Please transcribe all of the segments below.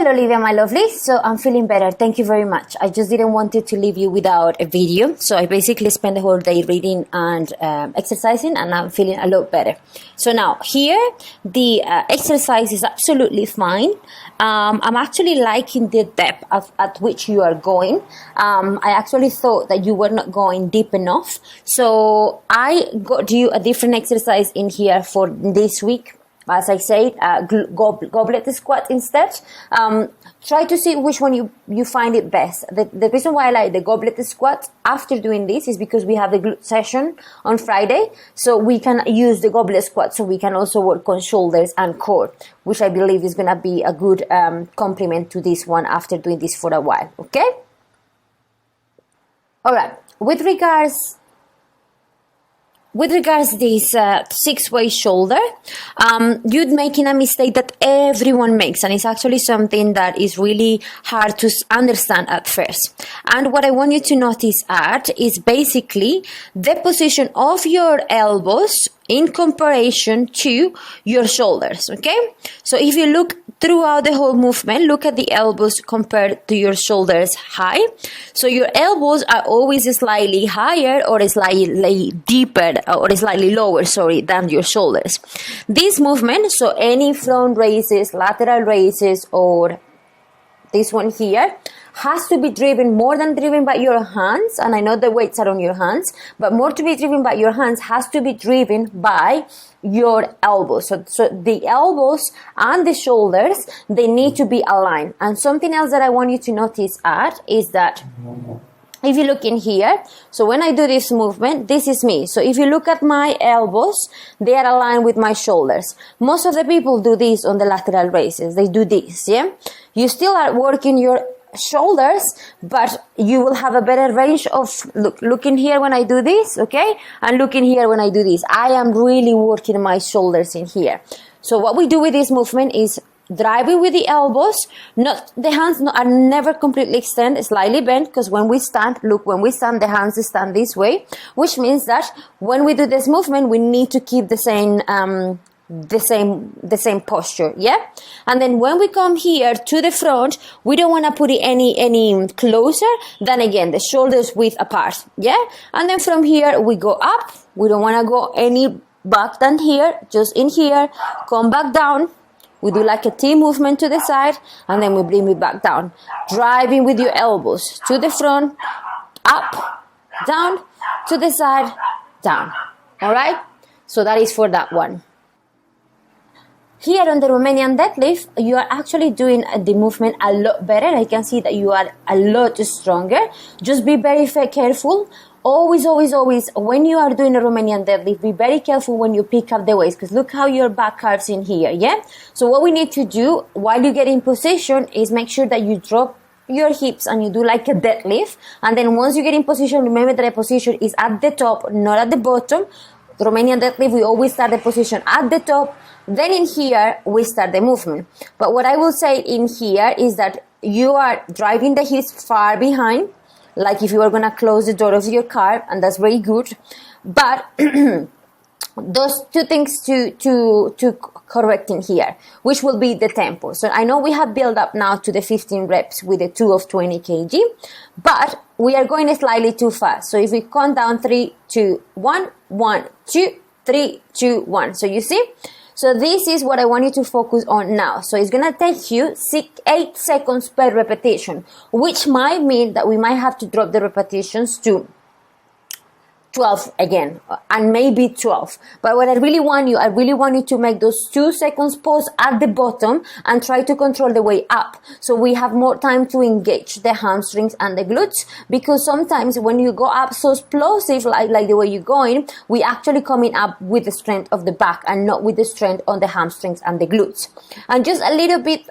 Well, Olivia, my lovely, so I'm feeling better. Thank you very much. I just didn't want to leave you without a video. So I basically spent the whole day reading and exercising, and I'm feeling a lot better. So now here, the exercise is absolutely fine. I'm actually liking the depth at which you are going. I actually thought that you were not going deep enough. So I got you a different exercise in here for this week. As I said, goblet squat instead. Try to see which one you find it best. The reason why I like the goblet squat after doing this is because we have the glute session on Friday. So we can use the goblet squat so we can also work on shoulders and core, which I believe is going to be a good complement to this one after doing this for a while. Okay? All right. With regards this six-way shoulder, you're making a mistake that everyone makes, and it's actually something that is really hard to understand at first. And what I want you to notice is basically the position of your elbows in comparison to your shoulders, okay? So if you look throughout the whole movement, look at the elbows compared to your shoulders high. So your elbows are always slightly higher or slightly deeper or slightly lower, than your shoulders. This movement, so any front raises, lateral raises, or this one here, has to be driven more than driven by your hands. And I know the weights are on your hands, but more to be driven by your hands has to be driven by your elbows. So the elbows and the shoulders, they need to be aligned. And something else that I want you to notice is that if you look in here, so when I do this movement, this is me. So if you look at my elbows, they are aligned with my shoulders. Most of the people do this on the lateral raises. They do this, yeah? You still are working your shoulders, but you will have a better range of looking here when I do this, okay? And looking here when I do this. I am really working my shoulders in here. So what we do with this movement is driving with the elbows, not the hands are never completely extended, slightly bent, because when we stand, the hands stand this way, which means that when we do this movement, we need to keep the same posture, yeah? And then when we come here to the front, we don't want to put it any closer than, again, the shoulders width apart, yeah? And then from here, we go up. We don't want to go any back than here, just in here, come back down. We do like a T movement to the side, and then we bring it back down. Driving with your elbows to the front, up, down, to the side, down. All right? So that is for that one. Here on the Romanian deadlift, you are actually doing the movement a lot better. I can see that you are a lot stronger. Just be very careful. Always, when you are doing a Romanian deadlift, be very careful when you pick up the weights, because look how your back curves in here, yeah? So what we need to do while you get in position is make sure that you drop your hips and you do like a deadlift. And then once you get in position, remember that the position is at the top, not at the bottom. The Romanian deadlift, we always start the position at the top. Then in here, we start the movement. But what I will say in here is that you are driving the hips far behind, like if you were going to close the door of your car, and that's very good. But those two things to correct in here, which will be the tempo. So I know we have built up now to the 15 reps with the 2 of 20 kg, but we are going slightly too fast. So if we count down 3, 2, 1, 1, 2, 3, 2, 1. So you see? So this is what I want you to focus on now. So it's going to take you 8 seconds per repetition, which might mean that we might have to drop the repetitions to 12 again, and maybe 12. But what I really want you to make those 2 seconds pause at the bottom and try to control the way up. So we have more time to engage the hamstrings and the glutes, because sometimes when you go up so explosive, like the way you're going, we actually coming up with the strength of the back and not with the strength on the hamstrings and the glutes. And just a little bit,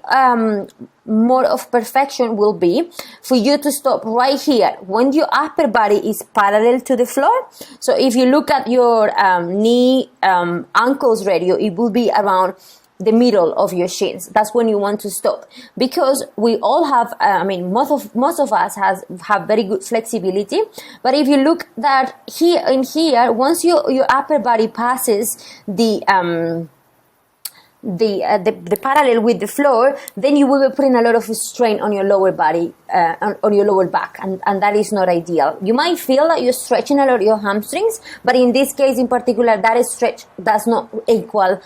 more of perfection will be for you to stop right here when your upper body is parallel to the floor. So if you look at your knee, ankles radio, it will be around the middle of your shins. That's when you want to stop, because we all have, most of us have very good flexibility. But if you look that here, once your upper body passes the the parallel with the floor, then you will be putting a lot of strain on your lower body, on your lower back, and that is not ideal. You might feel that you're stretching a lot your hamstrings, but in this case in particular, that stretch does not equal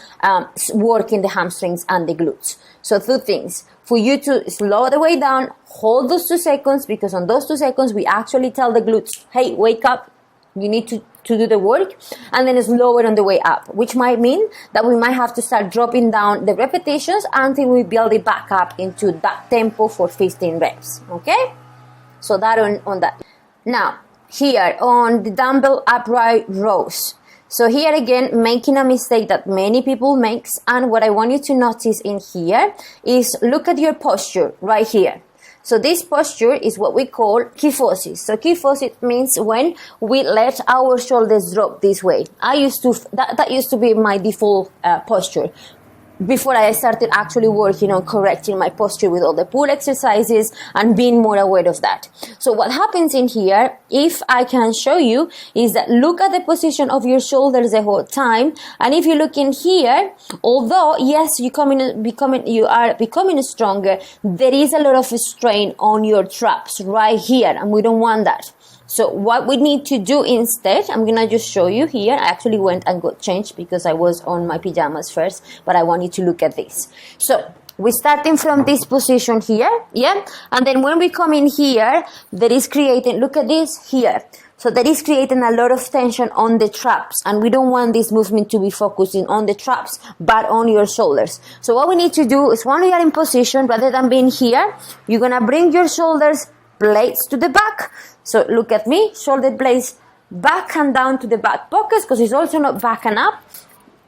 work in the hamstrings and the glutes. So 2 things. For you to slow the way down, hold those 2 seconds, because on those 2 seconds, we actually tell the glutes, hey, wake up, you need to do the work, and then slow it on the way up, which might mean that we might have to start dropping down the repetitions until we build it back up into that tempo for 15 reps, okay? So that on that. Now, here on the dumbbell upright rows. So here again, making a mistake that many people makes, and what I want you to notice in here is look at your posture right here. So this posture is what we call kyphosis. So kyphosis means when we let our shoulders drop this way. That used to be my default posture before I started actually working on correcting my posture with all the pull exercises and being more aware of that. So what happens in here, if I can show you, is that look at the position of your shoulders the whole time. And if you look in here, although yes, you are becoming stronger, there is a lot of strain on your traps right here, and we don't want that. So what we need to do instead, I'm going to just show you here. I actually went and got changed because I was on my pajamas first, but I want you to look at this. So we're starting from this position here, yeah? And then when we come in here, that is creating, look at this here. So that is creating a lot of tension on the traps, and we don't want this movement to be focusing on the traps, but on your shoulders. So what we need to do is when we are in position, rather than being here, you're going to bring your shoulders blades to the back. So look at me, shoulder blades back and down to the back pockets, because it's also not back and up.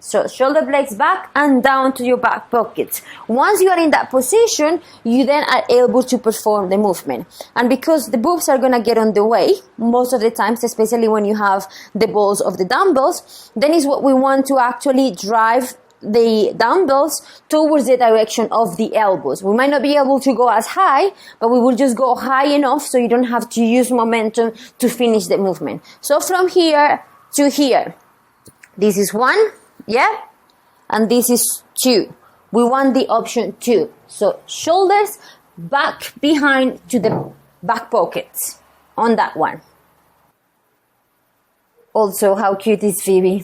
So shoulder blades back and down to your back pockets. Once you are in that position, you then are able to perform the movement. And because the boobs are going to get on the way, most of the times, especially when you have the balls of the dumbbells, then is what we want to actually drive the dumbbells towards the direction of the elbows. We might not be able to go as high, but we will just go high enough so you don't have to use momentum to finish the movement. So from here to here, this is 1, yeah? And this is 2. We want the option 2. So shoulders back behind to the back pockets on that one. Also, how cute is Phoebe?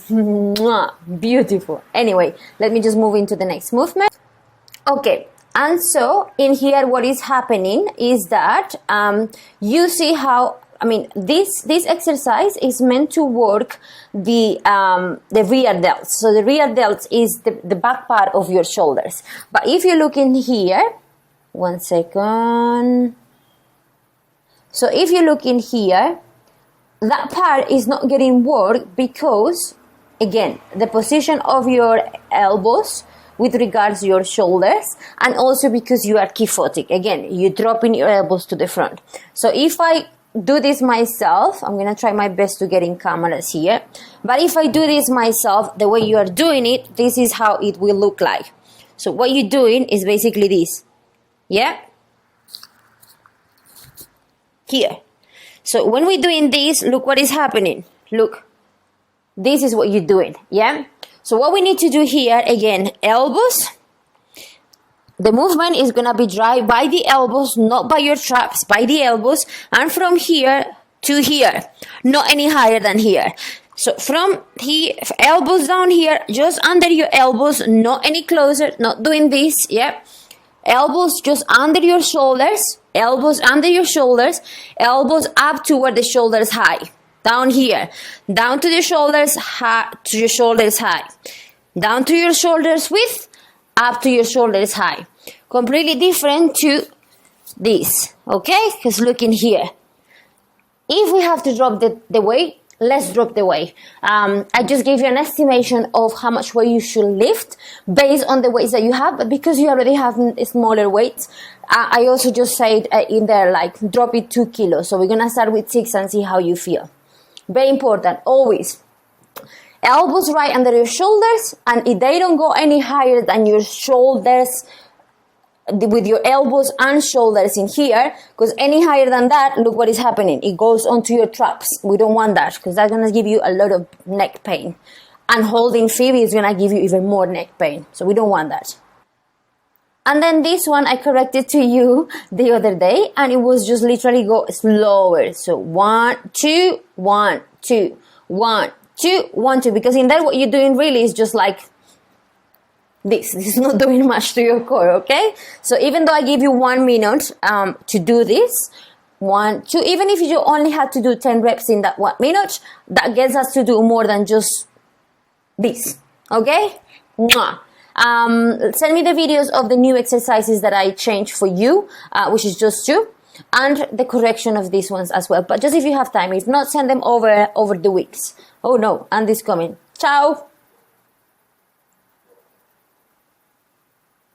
Beautiful. Anyway, let me just move into the next movement. Okay, and so in here what is happening is that you see how, this exercise is meant to work the rear delts. So the rear delts is the back part of your shoulders. But if you look in here, 1 second. So if you look in here, that part is not getting work because, again, the position of your elbows with regards to your shoulders, and also because you are kyphotic. Again, you're dropping your elbows to the front. So if I do this myself, I'm going to try my best to get in cameras here. But if I do this myself, the way you are doing it, this is how it will look like. So what you're doing is basically this. Yeah? Here. So when we're doing this, look what is happening. Look, this is what you're doing, yeah? So what we need to do here, again, elbows. The movement is going to be driven by the elbows, not by your traps, by the elbows. And from here to here, not any higher than here. So from here, elbows down here, just under your elbows, not any closer, not doing this, yeah? Elbows just under your shoulders, elbows under your shoulders, elbows up to where the shoulders high. Down here, down to the shoulders, high, to your shoulders high. Down to your shoulders width, up to your shoulders high. Completely different to this, okay? Because look in here. If we have to drop the weight, let's drop the weight. I just gave you an estimation of how much weight you should lift based on the weights that you have, but because you already have smaller weights, I also just said in there, like, drop it 2 kilos. So we're going to start with 6 and see how you feel. Very important, always. Elbows right under your shoulders, and if they don't go any higher than your shoulders, with your elbows and shoulders in here, because any higher than that, look what is happening. It goes onto your traps. We don't want that, because that's going to give you a lot of neck pain. And holding Phoebe is gonna give you even more neck pain. So we don't want that. And then this one I corrected to you the other day, and it was just literally go slower. So 1, 2, 1, 2, 1, 2, 1, 2. Because in that what you're doing really is just like this. This is not doing much to your core, okay? So even though I give you 1 minute to do this, 1, 2, even if you only had to do 10 reps in that 1 minute, that gets us to do more than just this, okay? Mwah. Send me the videos of the new exercises that I changed for you, which is just 2, and the correction of these ones as well. But just if you have time, if not, send them over the weeks. Oh no, and this coming. Ciao.